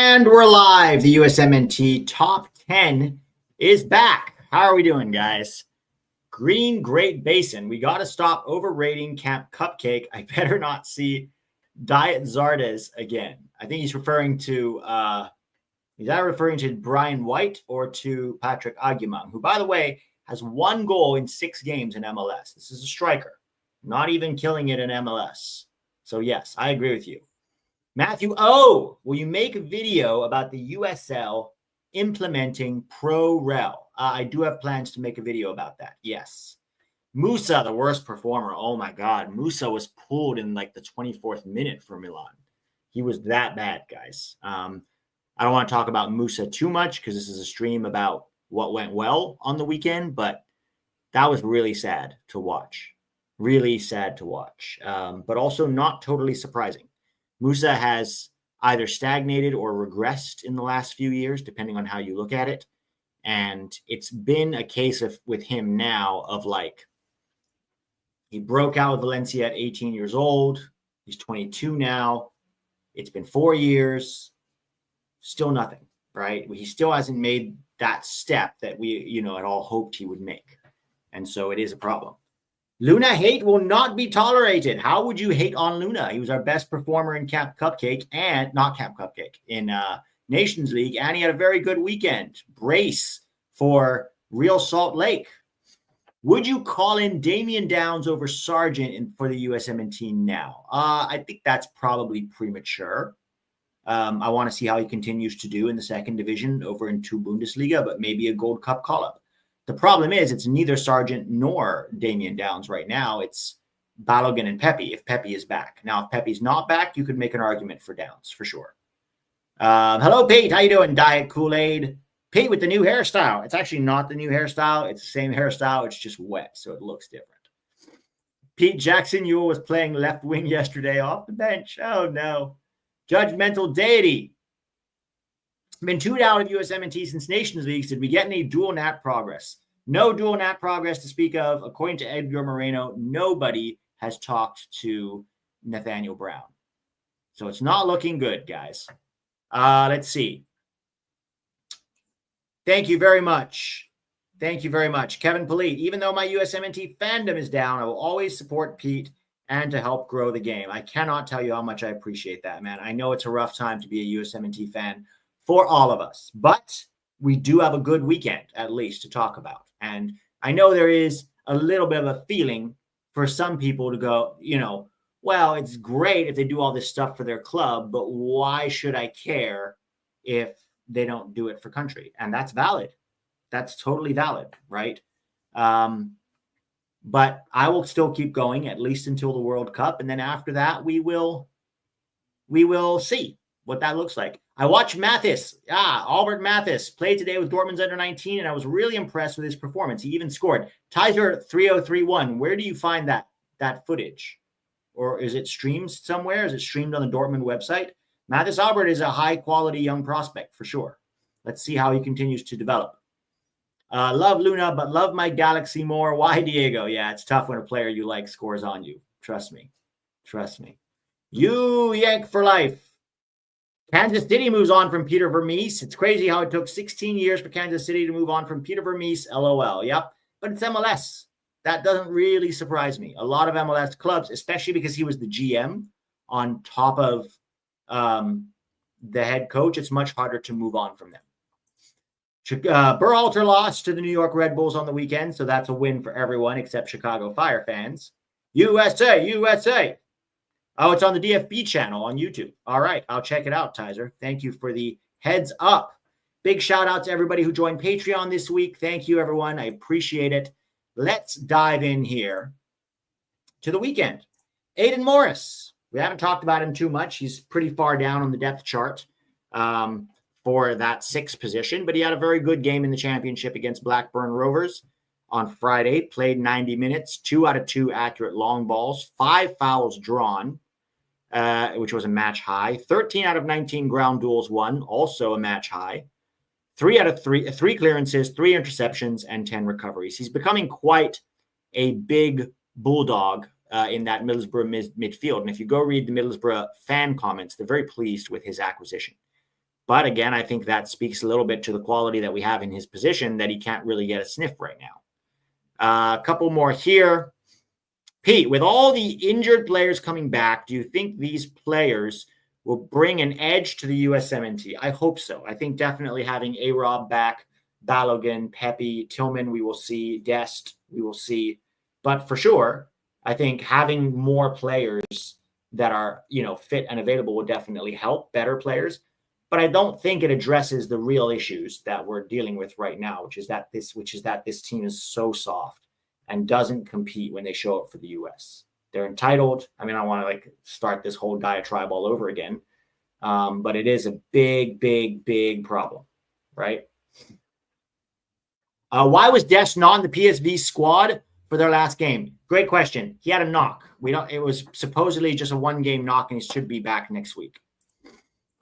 And we're live. The USMNT Top 10 is back. How are we doing, guys? Green Great Basin. We got to stop overrating Camp Cupcake. I better not see Diet Zardes again. I think he's referring to, he's either referring to Brian White or to Patrick Aguimang, who, by the way, has 1 goal in 6 games in MLS. This is a striker, not even killing it in MLS. So, yes, I agree with you. Matthew O, will you make a video about the USL implementing Pro-Rel? I do have plans to make a video about that. Yes. Musa, the worst performer. Oh, my God. Musa was pulled in like the 24th minute for Milan. He was that bad, guys. I don't want to talk about Musa too much because this is a stream about what went well on the weekend, but that was really sad to watch. Really sad to watch, but also not totally surprising. Musa has either stagnated or regressed in the last few years, depending on how you look at it. And it's been a case of with him now of like, he broke out with Valencia at 18 years old. He's 22 now. It's been 4 years. Still nothing, right? He still hasn't made that step that we, at all hoped he would make. And so it is a problem. Luna hate will not be tolerated. How would you hate on Luna? He was our best performer in Camp Cupcake and not Camp Cupcake in Nations League. And he had a very good weekend. Brace for Real Salt Lake. Would you call in Damian Downs over Sargent for the USMNT now? I think that's probably premature. I want to see how he continues to do in the second division over in 2 Bundesliga, but maybe a Gold Cup call-up. The problem is it's neither Sargent nor Damian Downs right now. It's Balogun and Pepe if Pepe is back. Now, if Pepe's not back, you could make an argument for Downs for sure. Hello, Pete. How you doing? Diet Kool-Aid. Pete with the new hairstyle. It's actually not the new hairstyle. It's the same hairstyle. It's just wet, so it looks different. Pete Jackson, you was playing left wing yesterday off the bench. Oh, no. Judgmental deity. Been 2 out of USMNT since Nations League. Did we get any dual nat progress? No dual nat progress to speak of. According to Edgar Moreno, nobody has talked to Nathaniel Brown. So it's not looking good, guys. Let's see. Thank you very much. Thank you very much. Kevin Polite, even though my USMNT fandom is down, I will always support Pete and to help grow the game. I cannot tell you how much I appreciate that, man. I know it's a rough time to be a USMNT fan for all of us, but we do have a good weekend at least to talk about. And I know there is a little bit of a feeling for some people to go, well, it's great if they do all this stuff for their club, but why should I care if they don't do it for country? And that's valid. That's totally valid, right? But I will still keep going at least until the World Cup. And then after that, we will see what that looks like. I watched Mathis. Albert Mathis played today with Dortmund's under 19, and I was really impressed with his performance. He even scored. Tizer 3031. Where do you find that footage? Or is it streamed somewhere? Is it streamed on the Dortmund website? Mathis Albert is a high-quality young prospect for sure. Let's see how he continues to develop. Love Luna, but love my Galaxy more. Why, Diego? Yeah, it's tough when a player you like scores on you. Trust me. Trust me. You Yank for life. Kansas City moves on from Peter Vermees. It's crazy how it took 16 years for Kansas City to move on from Peter Vermees. LOL. Yep. But it's MLS. That doesn't really surprise me. A lot of MLS clubs, especially because he was the GM on top of the head coach, it's much harder to move on from them. Berhalter lost to the New York Red Bulls on the weekend, so that's a win for everyone except Chicago Fire fans. USA, USA. Oh, it's on the DFB channel on YouTube. All right, I'll check it out, Tizer. Thank you for the heads up. Big shout out to everybody who joined Patreon this week. Thank you, everyone. I appreciate it. Let's dive in here to the weekend. Aiden Morris. We haven't talked about him too much. He's pretty far down on the depth chart for that 6th position, but he had a very good game in the championship against Blackburn Rovers on Friday. Played 90 minutes, 2 out of 2 accurate long balls, 5 fouls drawn, which was a match high. 13 out of 19 ground duels won, also a match high. 3 out of 3 clearances, 3 interceptions, and 10 recoveries. He's becoming quite a big bulldog in that Middlesbrough midfield. And if you go read the Middlesbrough fan comments, they're very pleased with his acquisition. But again, I think that speaks a little bit to the quality that we have in his position, that he can't really get a sniff right now. A couple more here. Pete, with all the injured players coming back, do you think these players will bring an edge to the USMNT? I hope so. I think definitely having A-Rob back, Balogun, Pepe, Tillman, we will see. Dest, we will see. But for sure, I think having more players that are, fit and available will definitely help, better players. But I don't think it addresses the real issues that we're dealing with right now, which is that this team is so soft and doesn't compete when they show up for the US. They're entitled. I mean, I want to start this whole diatribe all over again. But it is a big, big, big problem, right? Why was Dest not in the PSV squad for their last game? Great question. He had a knock. It was supposedly just a 1-game knock, and he should be back next week.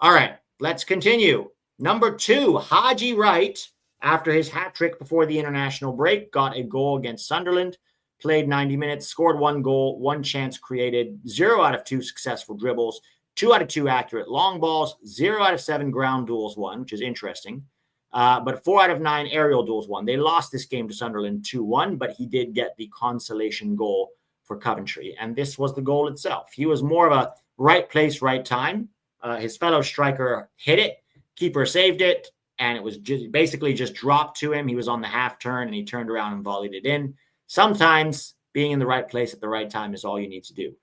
All right, let's continue. Number 2, Haji Wright, after his hat trick before the international break, got a goal against Sunderland, played 90 minutes, scored 1 goal, 1 chance created, 0 out of 2 successful dribbles, 2 out of 2 accurate long balls, 0 out of 7 ground duels won, which is interesting. But 4 out of 9 aerial duels won. They lost this game to Sunderland 2-1, but he did get the consolation goal for Coventry. And this was the goal itself. He was more of a right place, right time. His fellow striker hit it. Keeper saved it. And it was basically just dropped to him. He was on the half turn, and he turned around and volleyed it in. Sometimes being in the right place at the right time is all you need to do.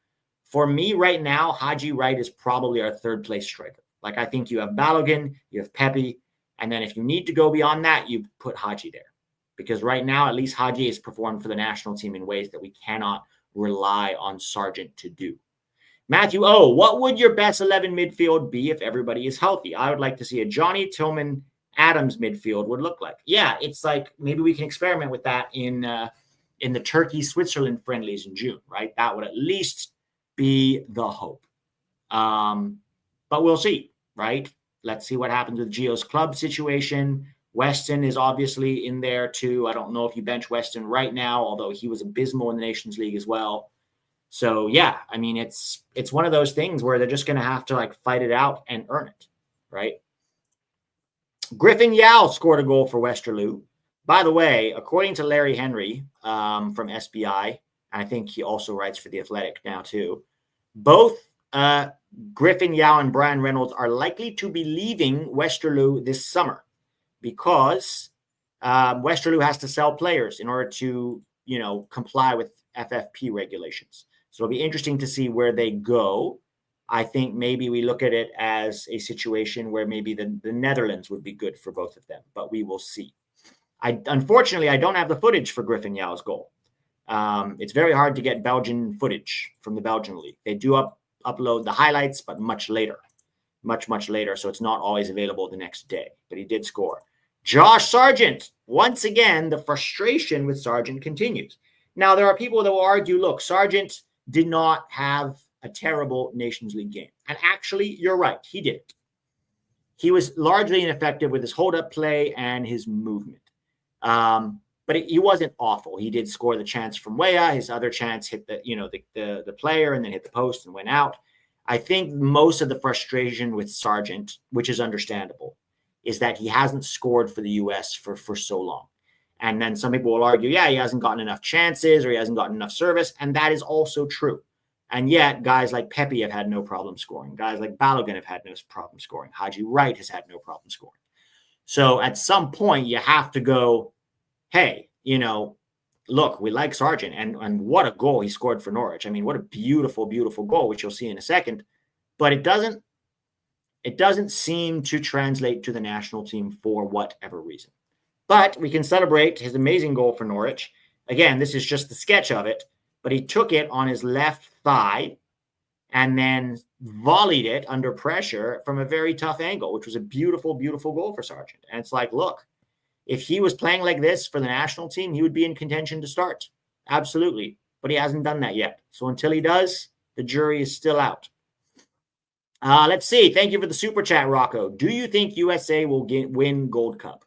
For me right now, Haji Wright is probably our 3rd place striker. I think you have Balogun, you have Pepe, and then if you need to go beyond that, you put Haji there. Because right now, at least Haji has performed for the national team in ways that we cannot rely on Sargent to do. Matthew O, what would your best 11 midfield be if everybody is healthy? I would like to see a Johnny, Tillman, Adams midfield would look like. Yeah, it's maybe we can experiment with that in the Turkey-Switzerland friendlies in June, right? That would at least be the hope. But we'll see, right? Let's see what happens with Gio's club situation. Weston is obviously in there too. I don't know if you bench Weston right now, although he was abysmal in the Nations League as well. So yeah, I mean, it's one of those things where they're just going to have to fight it out and earn it, right? Griffin Yow scored a goal for Westerlo. By the way, according to Larry Henry from SBI, and I think he also writes for The Athletic now too, both Griffin Yow and Brian Reynolds are likely to be leaving Westerlo this summer because Westerlo has to sell players in order to, comply with FFP regulations. So it'll be interesting to see where they go. I think maybe we look at it as a situation where maybe the Netherlands would be good for both of them, but we will see. Unfortunately, I don't have the footage for Griffin Yow's goal. It's very hard to get Belgian footage from the Belgian league. They do upload the highlights, but much later. Much later, so it's not always available the next day. But he did score. Josh Sargent. Once again, the frustration with Sargent continues. Now, there are people that will argue, look, Sargent did not have a terrible Nations League game. And actually, you're right, he didn't. He was largely ineffective with his hold-up play and his movement. But he wasn't awful. He did score the chance from Weah. His other chance hit the player and then hit the post and went out. I think most of the frustration with Sargent, which is understandable, is that he hasn't scored for the U.S. for so long. And then some people will argue, yeah, he hasn't gotten enough chances or he hasn't gotten enough service. And that is also true. And yet, guys like Pepe have had no problem scoring. Guys like Balogun have had no problem scoring. Haji Wright has had no problem scoring. So at some point, you have to go, hey, look, we like Sargent. And what a goal he scored for Norwich. I mean, what a beautiful, beautiful goal, which you'll see in a second. But it doesn't seem to translate to the national team for whatever reason. But we can celebrate his amazing goal for Norwich. Again, this is just the sketch of it. But he took it on his left thigh and then volleyed it under pressure from a very tough angle, which was a beautiful, beautiful goal for Sargent. And it's look, if he was playing like this for the national team, he would be in contention to start. Absolutely. But he hasn't done that yet. So until he does, the jury is still out. Let's see. Thank you for the super chat, Rocco. Do you think USA will win Gold Cup?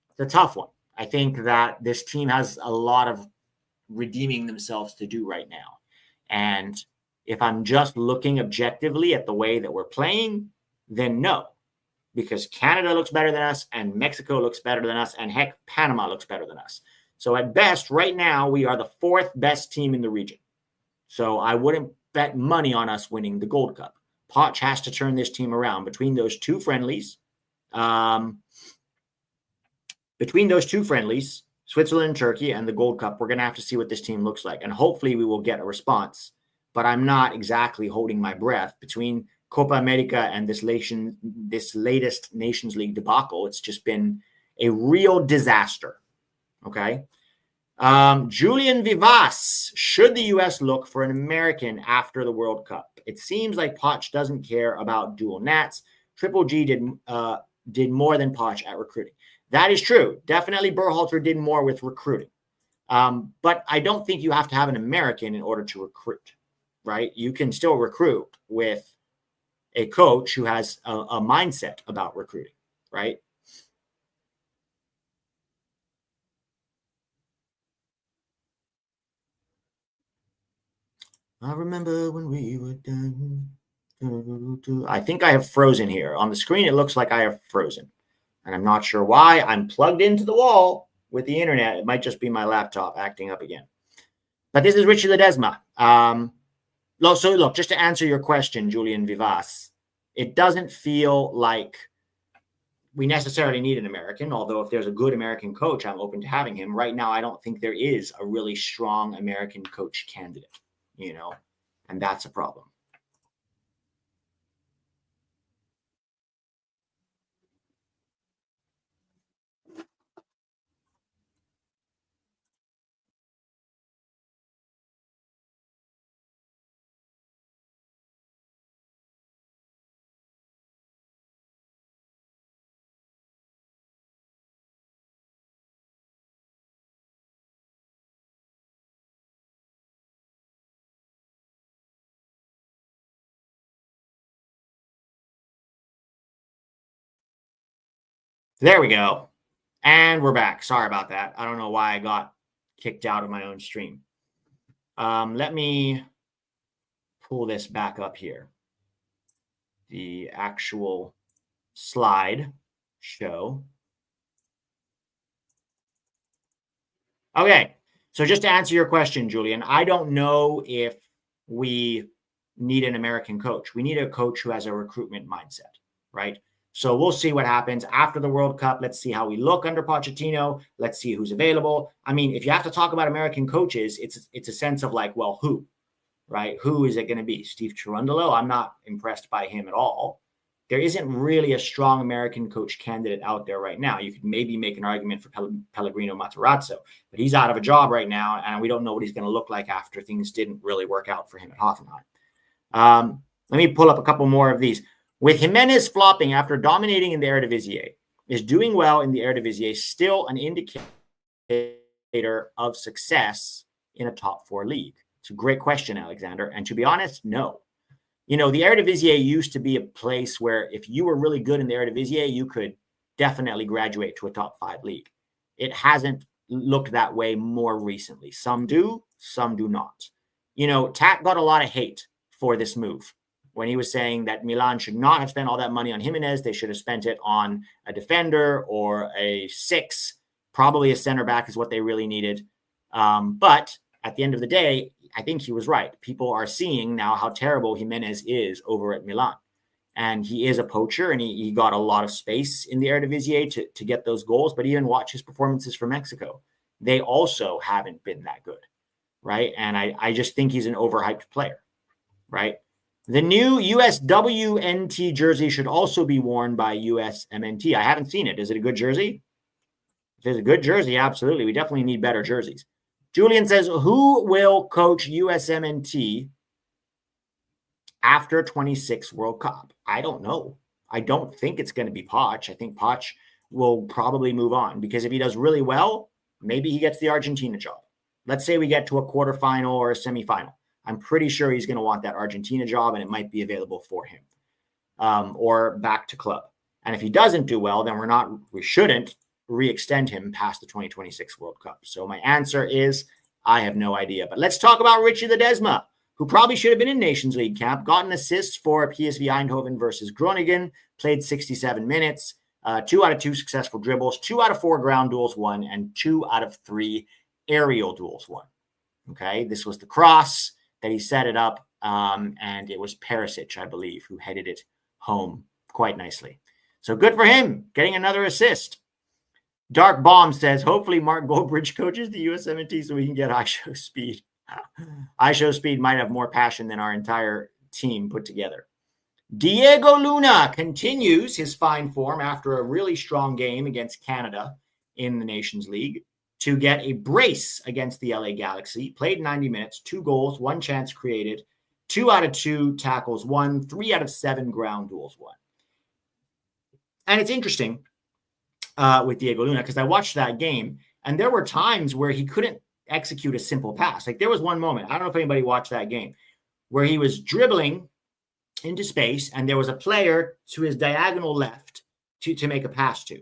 It's a tough one. I think that this team has a lot of redeeming themselves to do right now. And if I'm just looking objectively at the way that we're playing, then no. because Canada looks better than us and Mexico looks better than us, and heck, Panama looks better than us. So at best, right now, we are the 4th best team in the region. So I wouldn't bet money on us winning the Gold Cup. Poch has to turn this team around between those two friendlies. Switzerland and Turkey and the Gold Cup, we're going to have to see what this team looks like. And hopefully we will get a response. But I'm not exactly holding my breath between Copa America and this latest Nations League debacle. It's just been a real disaster. Okay. Julian Vivas, should the U.S. look for an American after the World Cup? It seems like Poch doesn't care about dual nats. Triple G did more than Poch at recruiting. That is true. Definitely Berhalter did more with recruiting. But I don't think you have to have an American in order to recruit, right? You can still recruit with a coach who has a mindset about recruiting, right? I remember when we were done. I think I have frozen here. On the screen, it looks like I have frozen. And I'm not sure why. I'm plugged into the wall with the internet. It might just be my laptop acting up again. But this is Richie Ledezma. So look, just to answer your question, Julian Vivas, it doesn't feel like we necessarily need an American, although if there's a good American coach, I'm open to having him. Right now, I don't think there is a really strong American coach candidate, and that's a problem. There we go. And we're back. Sorry about that. I don't know why I got kicked out of my own stream. Let me pull this back up here. The actual slide show. Okay. So just to answer your question, Julian, I don't know if we need an American coach. We need a coach who has a recruitment mindset, right? So we'll see what happens after the World Cup. Let's see how we look under Pochettino. Let's see who's available. I mean, if you have to talk about American coaches, it's a sense of like, well, who, right? Who is it going to be? Steve Cherundolo? I'm not impressed by him at all. There isn't really a strong American coach candidate out there right now. You could maybe make an argument for Pellegrino Matarazzo, but he's out of a job right now, and we don't know what he's going to look like after things didn't really work out for him at Hoffenheim. Let me pull up a couple more of these. With Jimenez flopping after dominating in the Eredivisie, is doing well in the Eredivisie still an indicator of success in a top 4 league? It's a great question, Alexander. And to be honest, no. The Eredivisie used to be a place where if you were really good in the Eredivisie, you could definitely graduate to a top 5 league. It hasn't looked that way more recently. Some do, some do not. Tat got a lot of hate for this move when he was saying that Milan should not have spent all that money on Jimenez. They should have spent it on a defender or a 6. Probably a center back is what they really needed. But at the end of the day, I think he was right. People are seeing now how terrible Jimenez is over at Milan. And he is a poacher, and he got a lot of space in the Eredivisie to get those goals. But even watch his performances for Mexico. They also haven't been that good, right? And I just think he's an overhyped player, right? The new USMNT jersey should also be worn by USMNT. I haven't seen it. Is it a good jersey? If it's a good jersey, absolutely. We definitely need better jerseys. Julian says, who will coach USMNT after 26 World Cup? I don't know. I don't think it's going to be Poch. I think Poch will probably move on because if he does really well, maybe he gets the Argentina job. Let's say we get to a quarterfinal or a semifinal. I'm pretty sure he's going to want that Argentina job, and it might be available for him or back to club. And if he doesn't do well, then we shouldn't re-extend him past the 2026 World Cup. So my answer is I have no idea. But let's talk about Richie Ledezma, who probably should have been in Nations League camp, got an assist for PSV Eindhoven versus Groningen, played 67 minutes, 2 out of 2 successful dribbles, 2 out of 4 ground duels won, and 2 out of 3 aerial duels won. Okay, this was the cross that he set it up, and it was Pulisic, I believe, who headed it home quite nicely. So good for him, getting another assist. Dark Bomb says, hopefully Mark Goldbridge coaches the USMNT so we can get ISHO Speed. ISHO Speed might have more passion than our entire team put together. Diego Luna continues his fine form after a really strong game against Canada in the Nations League to get a brace against the LA Galaxy. Played 90 minutes, 2 goals, 1 chance created, 2 out of 2 tackles won, 3 out of 7 ground duels won. And it's interesting with Diego Luna because I watched that game and there were times where he couldn't execute a simple pass. Like there was one moment, I don't know if anybody watched that game, where he was dribbling into space and there was a player to his diagonal left to make a pass to.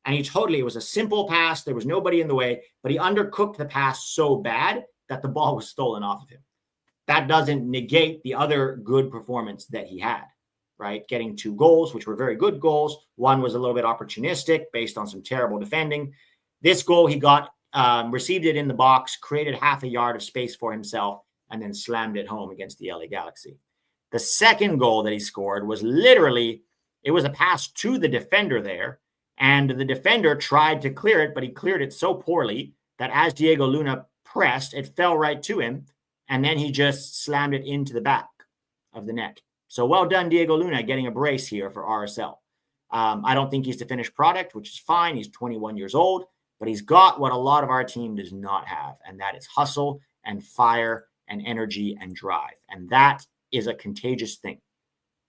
And it was a simple pass. There was nobody in the way, but he undercooked the pass so bad that the ball was stolen off of him. That doesn't negate the other good performance that he had, right? Getting 2 goals, which were very good goals. One was a little bit opportunistic based on some terrible defending. This goal, he got, received it in the box, created half a yard of space for himself, and then slammed it home against the LA Galaxy. The second goal that he scored was literally, it was a pass to the defender there, and the defender tried to clear it, but he cleared it so poorly that as Diego Luna pressed, it fell right to him, and then he just slammed it into the back of the net. So well done, Diego Luna, getting a brace here for RSL. I don't think he's the finished product, which is fine. He's 21 years old, but he's got what a lot of our team does not have, and that is hustle and fire and energy and drive. And that is a contagious thing.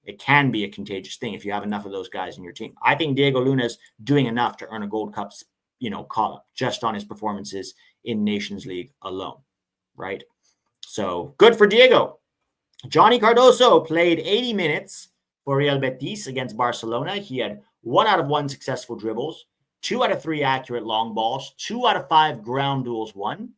It can be a contagious thing if you have enough of those guys in your team. I think Diego Luna's doing enough to earn a Gold Cup, call-up just on his performances in Nations League alone, right? So good for Diego. Johnny Cardoso played 80 minutes for Real Betis against Barcelona. He had 1 out of 1 successful dribbles, 2 out of 3 accurate long balls, 2 out of 5 ground duels won,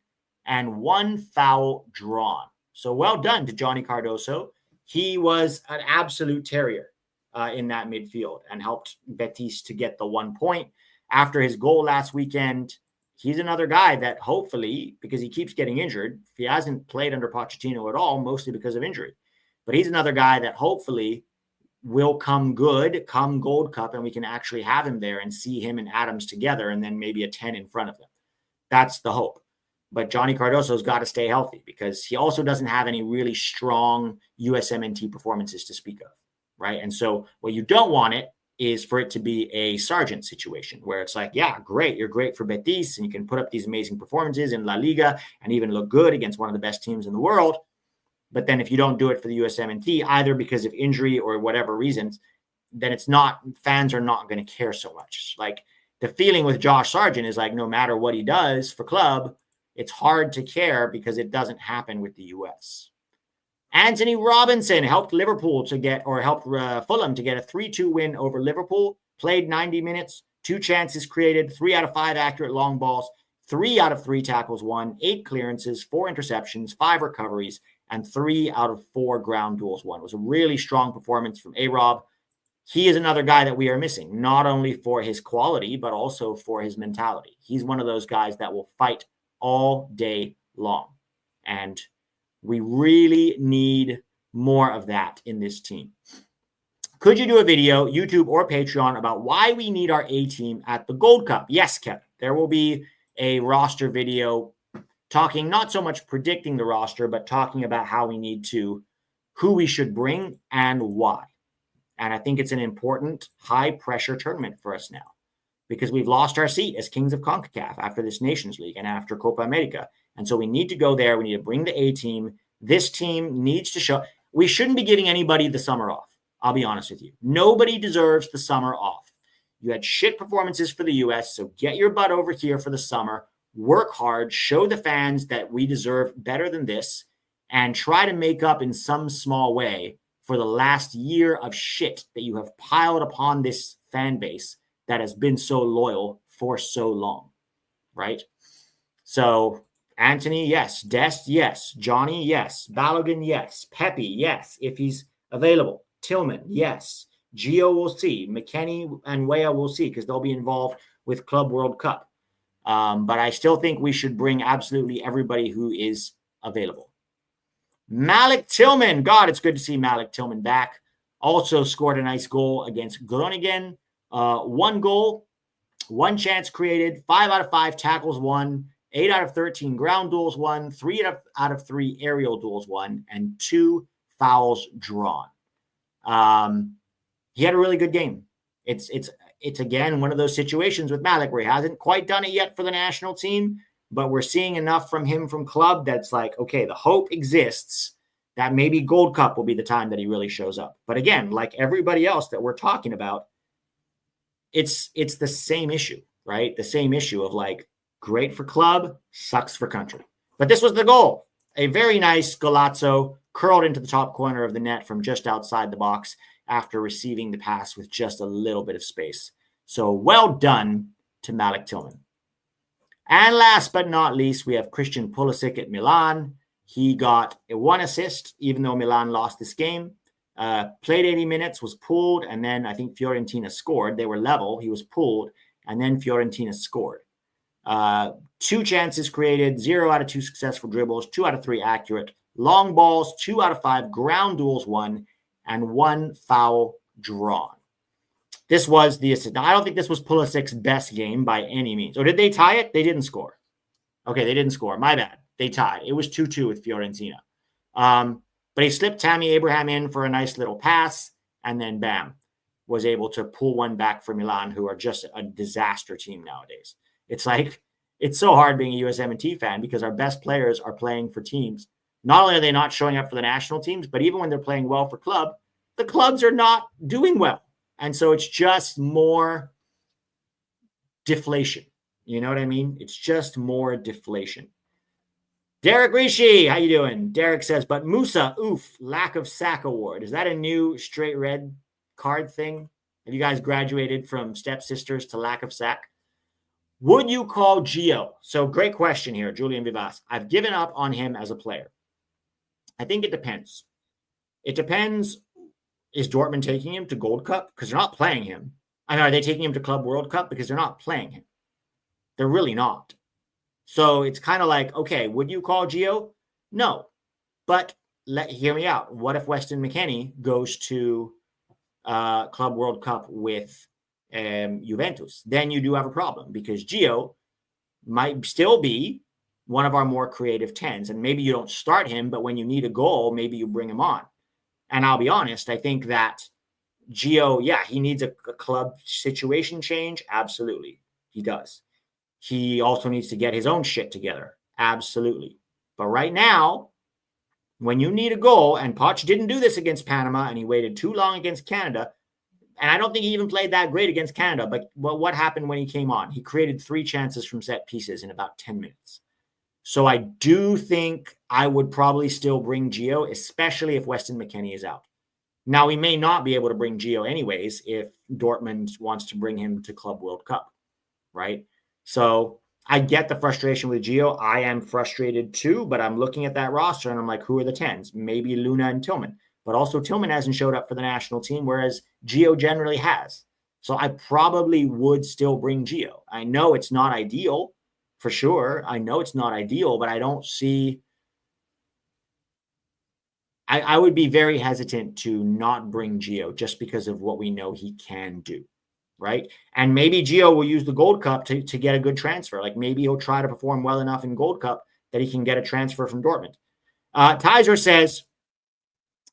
and 1 foul drawn. So well done to Johnny Cardoso. He was an absolute terrier in that midfield and helped Betis to get the 1 point. After his goal last weekend, he's another guy that hopefully, because he keeps getting injured, he hasn't played under Pochettino at all, mostly because of injury. But he's another guy that hopefully will come good, come Gold Cup, and we can actually have him there and see him and Adams together and then maybe a 10 in front of them. That's the hope. But Johnny Cardoso's got to stay healthy because he also doesn't have any really strong USMNT performances to speak of, right? And so what you don't want it is for it to be a Sargent situation where it's like, yeah, great, you're great for Betis and you can put up these amazing performances in La Liga and even look good against one of the best teams in the world. But then if you don't do it for the USMNT, either because of injury or whatever reasons, then fans are not going to care so much. Like the feeling with Josh Sargent is like, no matter what he does for club, it's hard to care because it doesn't happen with the US. Anthony Robinson helped Fulham to get a 3-2 win over Liverpool. Played 90 minutes, 2 chances created, 3 out of 5 accurate long balls, 3 out of 3 tackles won, 8 clearances, 4 interceptions, 5 recoveries, and 3 out of 4 ground duels won. It was a really strong performance from A-Rob. He is another guy that we are missing, not only for his quality, but also for his mentality. He's one of those guys that will fight all day long. And we really need more of that in this team. Could you do a video, YouTube or Patreon, about why we need our A team at the Gold Cup? Yes, Kevin. There will be a roster video talking, not so much predicting the roster, but talking about how we need to, who we should bring and why. And I think it's an important high-pressure tournament for us now, because we've lost our seat as Kings of CONCACAF after this Nations League and after Copa America. And so we need to go there. We need to bring the A team. This team needs to show. We shouldn't be giving anybody the summer off. I'll be honest with you. Nobody deserves the summer off. You had shit performances for the US, so get your butt over here for the summer. Work hard. Show the fans that we deserve better than this and try to make up in some small way for the last year of shit that you have piled upon this fan base that has been so loyal for so long, right? So Anthony, yes. Dest, yes. Johnny, yes. Balogun, yes. Pepe, yes, if he's available. Tillman, yes. Gio we'll see. McKennie and Weah we'll see because they'll be involved with Club World Cup. But I still think we should bring absolutely everybody who is available. Malik Tillman. God, it's good to see Malik Tillman back. Also scored a nice goal against Groningen. 1 goal, 1 chance created, 5 out of 5 tackles won, 8 out of 13 ground duels won, 3 out of 3 aerial duels won, and 2 fouls drawn. He had a really good game. It's again one of those situations with Malik where he hasn't quite done it yet for the national team, but we're seeing enough from him from club that's like, okay, the hope exists that maybe Gold Cup will be the time that he really shows up. But again, like everybody else that we're talking about, it's the same issue, right? The same issue of like, great for club, sucks for country. But this was the goal. A very nice Golazzo curled into the top corner of the net from just outside the box after receiving the pass with just a little bit of space. So well done to Malik Tillman. And last but not least, we have Christian Pulisic at Milan. He got a 1 assist, even though Milan lost this game. Played 80 minutes, was pulled, and then I think Fiorentina scored. They were level. He was pulled, and then Fiorentina scored. 2 chances created, 0 out of 2 successful dribbles, 2 out of 3 accurate, long balls, 2 out of 5 ground duels won, and 1 foul drawn. This was the assist. Now, I don't think this was Pulisic's best game by any means. Or did they tie it? They didn't score. Okay, they didn't score. My bad. They tied. It was 2-2 with Fiorentina. But he slipped Tammy Abraham in for a nice little pass, and then bam, was able to pull one back for Milan, who are just a disaster team nowadays. It's like, it's so hard being a USMNT fan because our best players are playing for teams. Not only are they not showing up for the national teams, but even when they're playing well for club, the clubs are not doing well. And so it's just more deflation. You know what I mean? It's just more deflation. Derek Rishi, how you doing? Derek says, but Musa, oof, lack of sack award. Is that a new straight red card thing? Have you guys graduated from stepsisters to lack of sack? Would you call Gio? So great question here, Julian Vivas. I've given up on him as a player. I think it depends. It depends. Is Dortmund taking him to Gold Cup? Because they're not playing him. I mean, are they taking him to Club World Cup? Because they're not playing him. They're really not. So it's kind of like, okay, would you call Gio? No. But hear me out. What if Weston McKennie goes to Club World Cup with Juventus? Then you do have a problem because Gio might still be one of our more creative 10s. And maybe you don't start him, but when you need a goal, maybe you bring him on. And I'll be honest, I think that Gio, yeah, he needs a club situation change. Absolutely. He does. He also needs to get his own shit together. Absolutely. But right now, when you need a goal, and Poch didn't do this against Panama, and he waited too long against Canada, and I don't think he even played that great against Canada, but what happened when he came on? He created 3 chances from set pieces in about 10 minutes. So I do think I would probably still bring Gio, especially if Weston McKennie is out. Now, we may not be able to bring Gio anyways if Dortmund wants to bring him to Club World Cup, right? So I get the frustration with Gio. I am frustrated too, but I'm looking at that roster and I'm like, who are the 10s? Maybe Luna and Tillman. But also Tillman hasn't showed up for the national team, whereas Gio generally has. So I probably would still bring Gio. I know it's not ideal, for sure. I know it's not ideal, but I don't see... I would be very hesitant to not bring Gio just because of what we know he can do. Right? And maybe Gio will use the Gold Cup to get a good transfer. Like maybe he'll try to perform well enough in Gold Cup that he can get a transfer from Dortmund. Tizer says,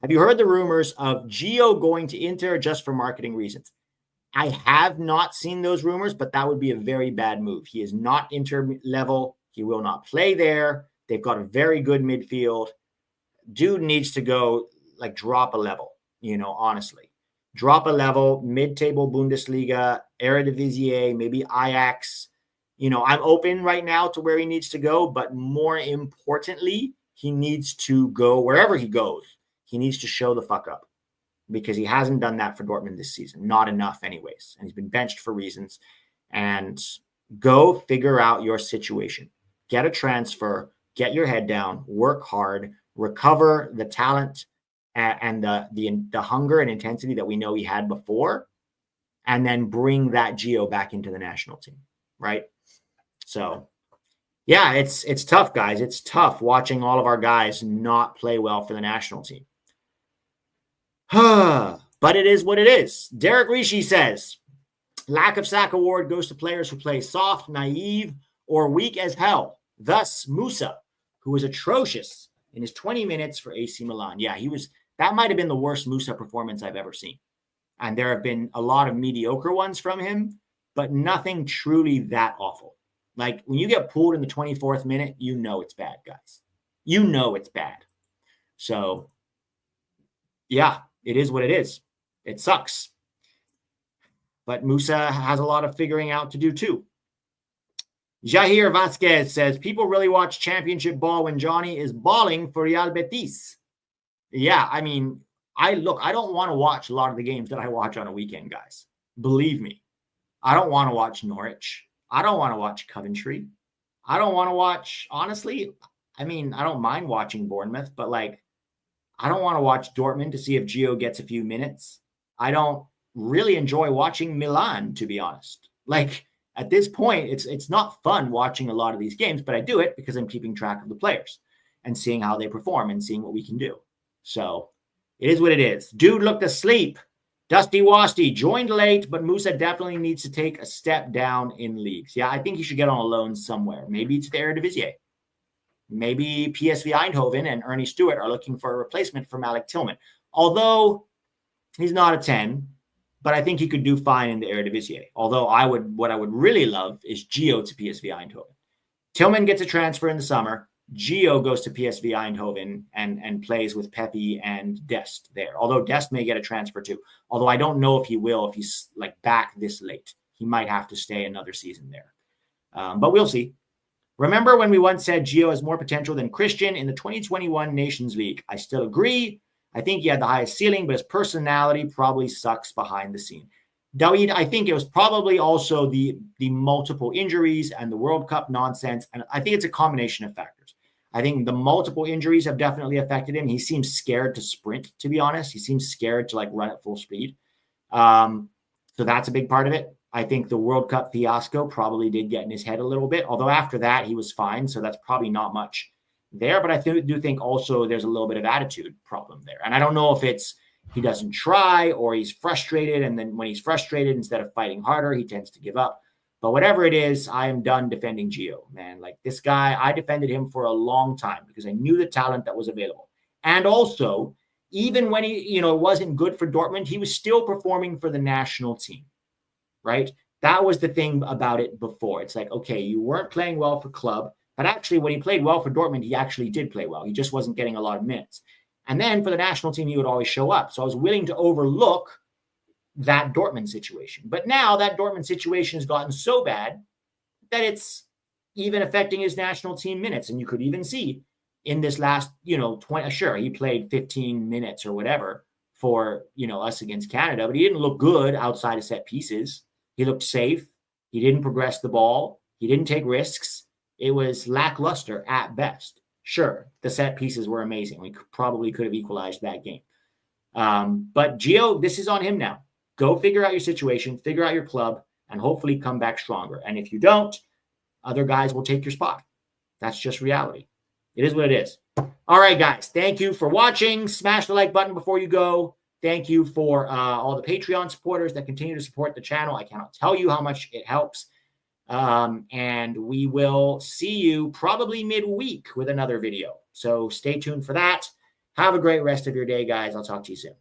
have you heard the rumors of Gio going to Inter just for marketing reasons? I have not seen those rumors, but that would be a very bad move. He is not Inter level. He will not play there. They've got a very good midfield. Dude needs to go like drop a level, honestly. Drop a level, mid-table Bundesliga, Eredivisie, maybe Ajax. I'm open right now to where he needs to go, but more importantly, he needs to go wherever he goes. He needs to show the fuck up because he hasn't done that for Dortmund this season. Not enough anyways. And he's been benched for reasons. And go figure out your situation. Get a transfer, get your head down, work hard, recover the talent and the hunger and intensity that we know he had before, and then bring that Gio back into the national team, right? So, yeah, it's tough, guys. It's tough watching all of our guys not play well for the national team. But it is what it is. Derek Rishi says, lack of sack award goes to players who play soft, naive, or weak as hell. Thus, Musa, who was atrocious in his 20 minutes for AC Milan. Yeah, that might have been the worst Musa performance I've ever seen. And there have been a lot of mediocre ones from him, but nothing truly that awful. Like, when you get pulled in the 24th minute, you know it's bad, guys. You know it's bad. So, yeah, it is what it is. It sucks. But Musa has a lot of figuring out to do too. Jair Vasquez says, people really watch championship ball when Johnny is balling for Real Betis. Yeah, I mean, I don't want to watch a lot of the games that I watch on a weekend, guys. Believe me. I don't want to watch Norwich. I don't want to watch Coventry. I don't want to watch, honestly, I mean, I don't mind watching Bournemouth, but like, I don't want to watch Dortmund to see if Gio gets a few minutes. I don't really enjoy watching Milan, to be honest. Like, at this point, it's not fun watching a lot of these games, but I do it because I'm keeping track of the players and seeing how they perform and seeing what we can do. So it is what it is. Dude looked asleep. Dusty Wasty joined late, but Musa definitely needs to take a step down in leagues. Yeah, I think he should get on a loan somewhere. Maybe it's the Eredivisie. Maybe PSV Eindhoven and Ernie Stewart are looking for a replacement for Malik Tillman. Although he's not a 10, but I think he could do fine in the Eredivisie. Although what I would really love is Gio to PSV Eindhoven. Tillman gets a transfer in the summer. Gio goes to PSV Eindhoven and plays with Pepe and Dest there. Although Dest may get a transfer too. Although I don't know if he will, if he's like back this late. He might have to stay another season there. But we'll see. Remember when we once said Gio has more potential than Christian in the 2021 Nations League? I still agree. I think he had the highest ceiling, but his personality probably sucks behind the scene. David, I think it was probably also the multiple injuries and the World Cup nonsense. And I think it's a combination of factors. I think the multiple injuries have definitely affected him. He seems scared to sprint, to be honest. He seems scared to like run at full speed. So that's a big part of it. I think the World Cup fiasco probably did get in his head a little bit, although after that he was fine. So that's probably not much there. But I do think also there's a little bit of attitude problem there. And I don't know if it's he doesn't try or he's frustrated. And then when he's frustrated, instead of fighting harder, he tends to give up. But whatever it is, I am done defending Gio, man. Like this guy, I defended him for a long time because I knew the talent that was available. And also, even when he, wasn't good for Dortmund, he was still performing for the national team. Right? That was the thing about it before. It's like, okay, you weren't playing well for club, but actually when he played well for Dortmund, he actually did play well. He just wasn't getting a lot of minutes. And then for the national team, he would always show up. So I was willing to overlook that Dortmund situation. But now that Dortmund situation has gotten so bad that it's even affecting his national team minutes. And you could even see in this last, 20, sure, he played 15 minutes or whatever for, us against Canada, but he didn't look good outside of set pieces. He looked safe. He didn't progress the ball. He didn't take risks. It was lackluster at best. Sure, the set pieces were amazing. We probably could have equalized that game. But Gio, this is on him now. Go figure out your situation, figure out your club, and hopefully come back stronger. And if you don't, other guys will take your spot. That's just reality. It is what it is. All right, guys. Thank you for watching. Smash the like button before you go. Thank you for all the Patreon supporters that continue to support the channel. I cannot tell you how much it helps. And we will see you probably midweek with another video. So stay tuned for that. Have a great rest of your day, guys. I'll talk to you soon.